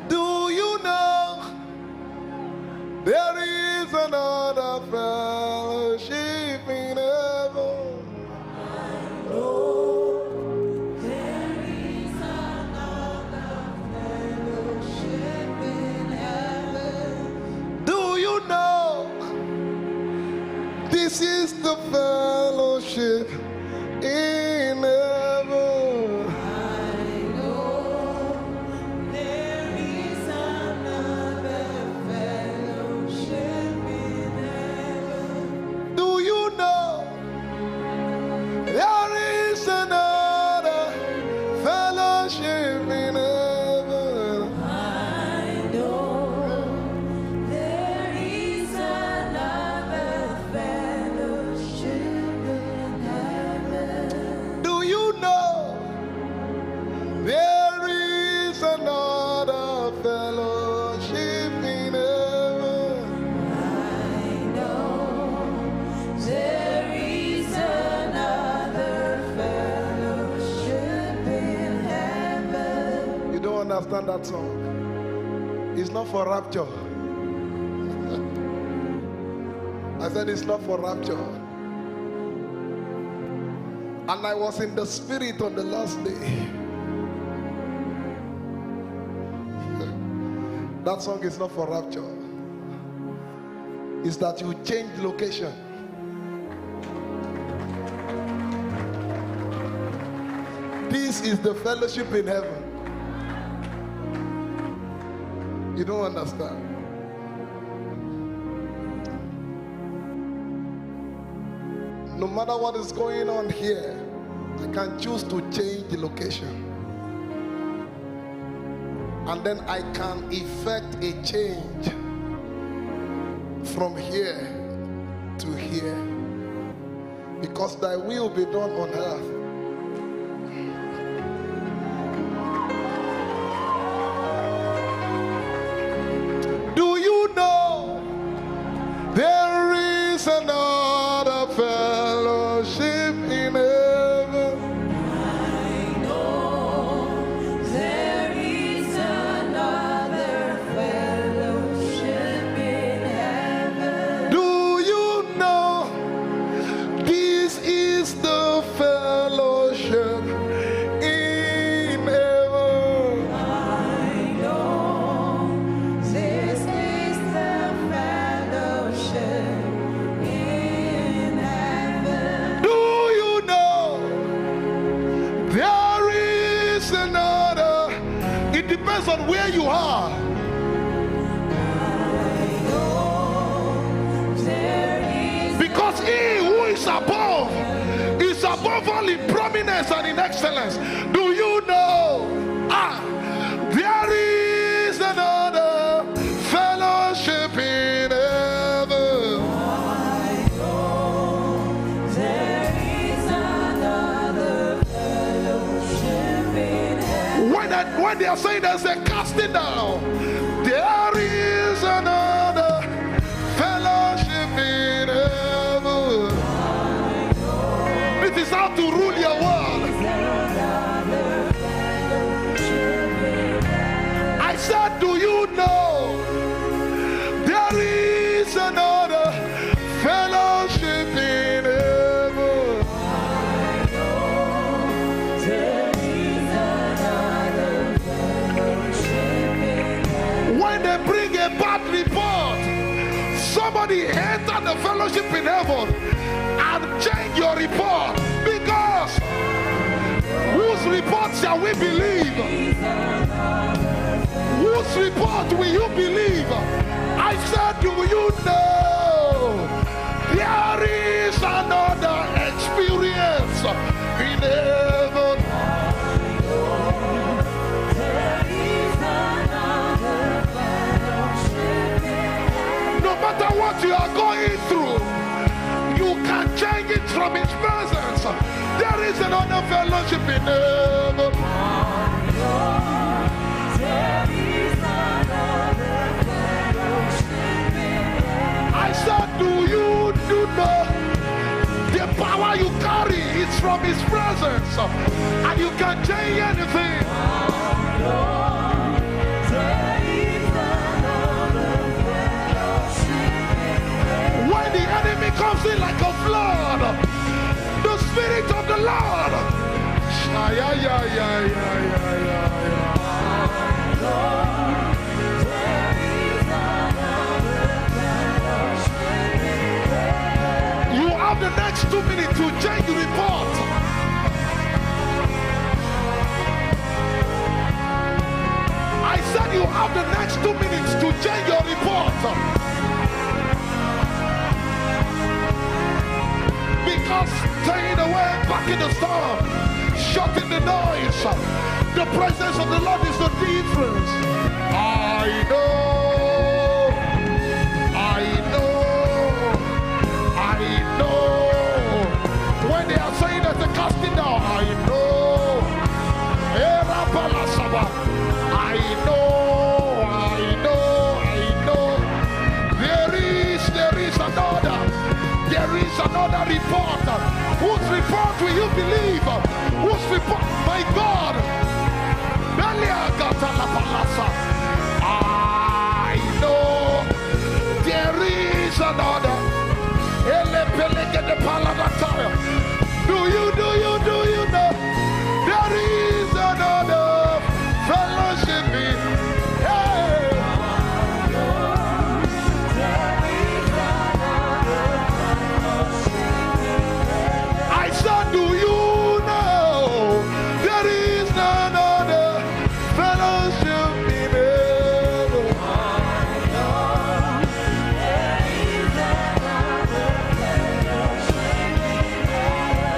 Do you know there is another fellowship in heaven? I know there is another fellowship in heaven. Do you know this is the fellowship in heaven? I know there is another fellowship in heaven. Do you know there is another fellowship in heaven? I know there is another fellowship in heaven. Do you know there is another fellowship in heaven? I know there is another fellowship in heaven. You don't understand that song. It's not for rapture. I said it's not for rapture. And I was in the spirit on the last day. That song is not for rapture. It's that you change location. This is the fellowship in heaven. You don't understand. No matter what is going on here, I can choose to change the location. And then I can effect a change from here to here. Because thy will be done on earth. Do you know there is another fellowship in heaven? I know there is another fellowship in heaven. Do you know this is the fellowship in heaven? I know this is the fellowship in heaven. Do you know there is another? It depends on where you are. I know there is Because he who is above all in prominence and in excellence. Do you know? There is another fellowship in heaven. I know there is another fellowship in heaven. When they are saying there's a casting down, there is another fellowship in heaven. This is how to rule your world. I said, do you know there is another fellowship in heaven? There is another fellowship in heaven. When they bring a bad report, somebody enter the fellowship in heaven and change your report. Because whose report shall we believe? Whose report will you believe? I said, do you know there is another are going through, you can change it from his presence. There is another fellowship in heaven. I said, do you know the power you carry is from his presence, and you can change anything. When the enemy comes in like a flood, the Spirit of the Lord, you have the next 2 minutes to change the report. I said you have the next 2 minutes to change your report. Because staying away back in the storm, shutting the noise, the presence of the Lord is the difference. I know, when they are saying that the casting down, I know, there is another report. Whose report will you believe? Whose report? My God. I know there is another. Do you know? There is another fellowship in do you know there is none other fellowship in heaven?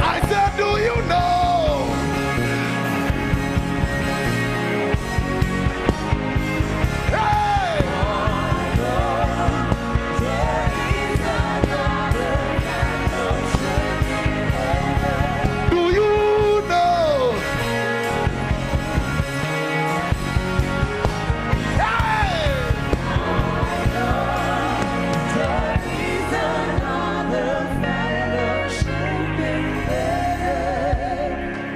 I said, do you know? Hey!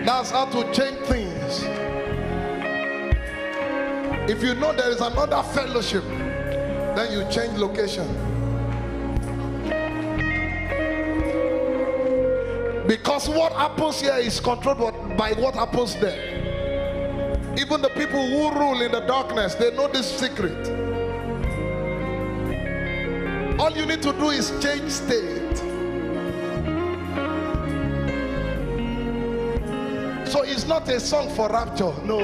That's how to change things. If you know there is another fellowship, then you change location. Because what happens here is controlled by what happens there. Even the people who rule in the darkness, they know this secret. All you need to do is change state. So it's not a song for rapture, no.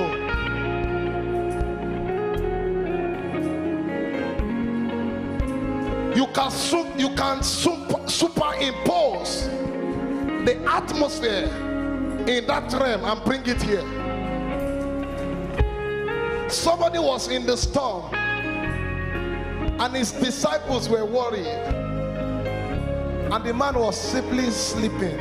You can superimpose the atmosphere in that realm and bring it here. Somebody was in the storm and his disciples were worried, and the man was simply sleeping.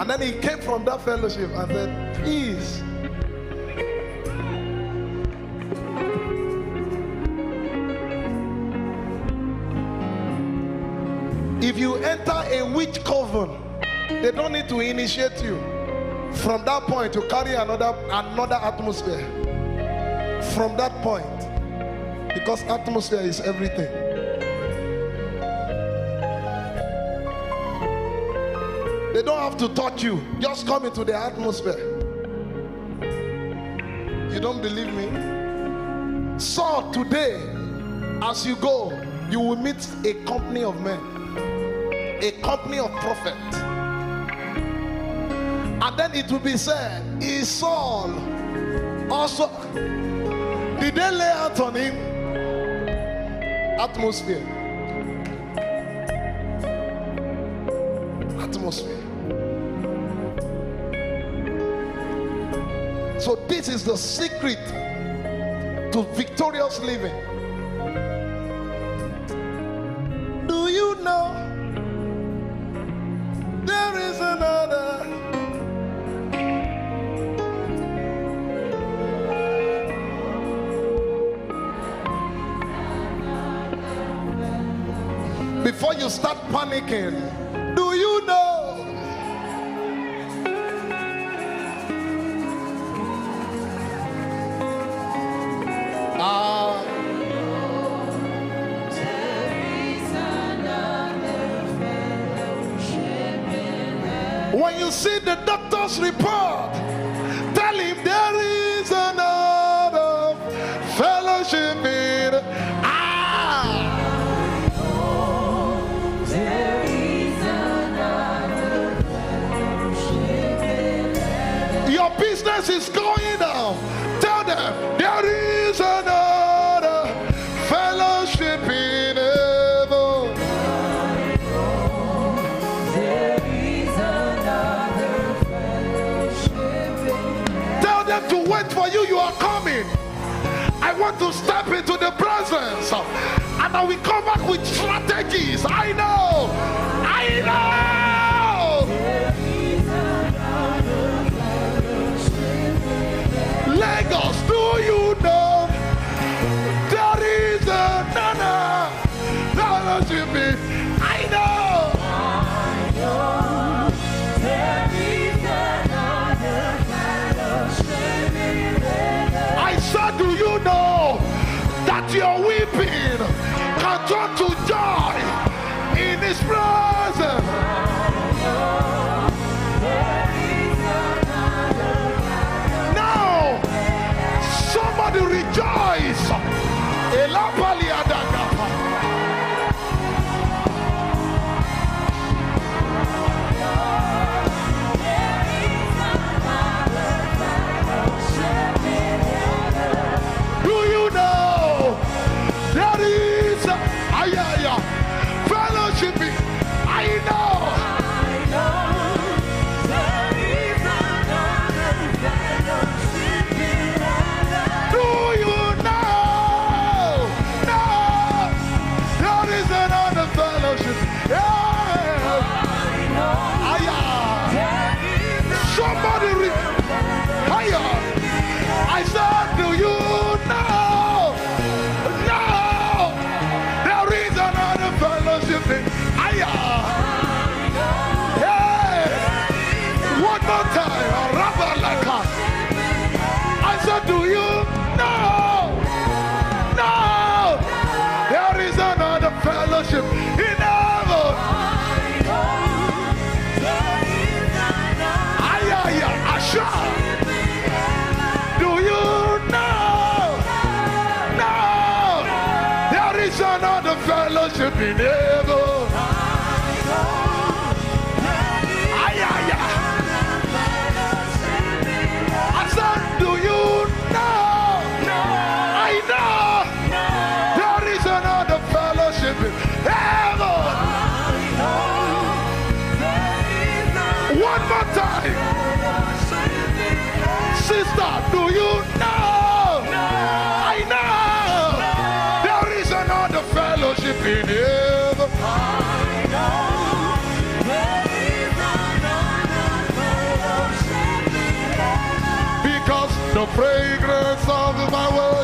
And then he came from that fellowship and said, peace. If you enter a witch coven, they don't need to initiate you. From that point, you carry another atmosphere. From that point, because atmosphere is everything. They don't have to touch you. Just come into the atmosphere. You don't believe me? So today, as you go, you will meet a company of men, a company of prophets. And then it will be said, is Saul also, did they lay out on him? Atmosphere. So this is the secret to victorious living. before you start panicking, do you know? When you see the doctor's report, tell him there is another fellowship in. There is another fellowship in heaven. Your business is going down. Tell them there is another fellowship in heaven. There is another fellowship in heaven. Tell them to wait for you. You are coming. I want to step into the presence, and I will come back with strategies. I know. There is another fellowship in heaven. Lagos, do you know there is another fellowship in? I know. There is another fellowship in heaven. I said, do you know that your weeping can turn to joy in His presence? There is another Now, somebody rejoice. Elapali adagapa. Do you know there is fellowship? I know. Do you know? No, there is another fellowship. Yeah. Somebody higher. I said, do you know? No, there is another fellowship in Hey, one more time. Rabalaka. I said, do you know? No, there is another fellowship in heaven. Asha. Do you know? No, there is another fellowship in heaven. I said, do you know? I know. There is another fellowship in heaven. One more time. Sister, do you know? I know. There is another fellowship in heaven. Because the fragrance of my word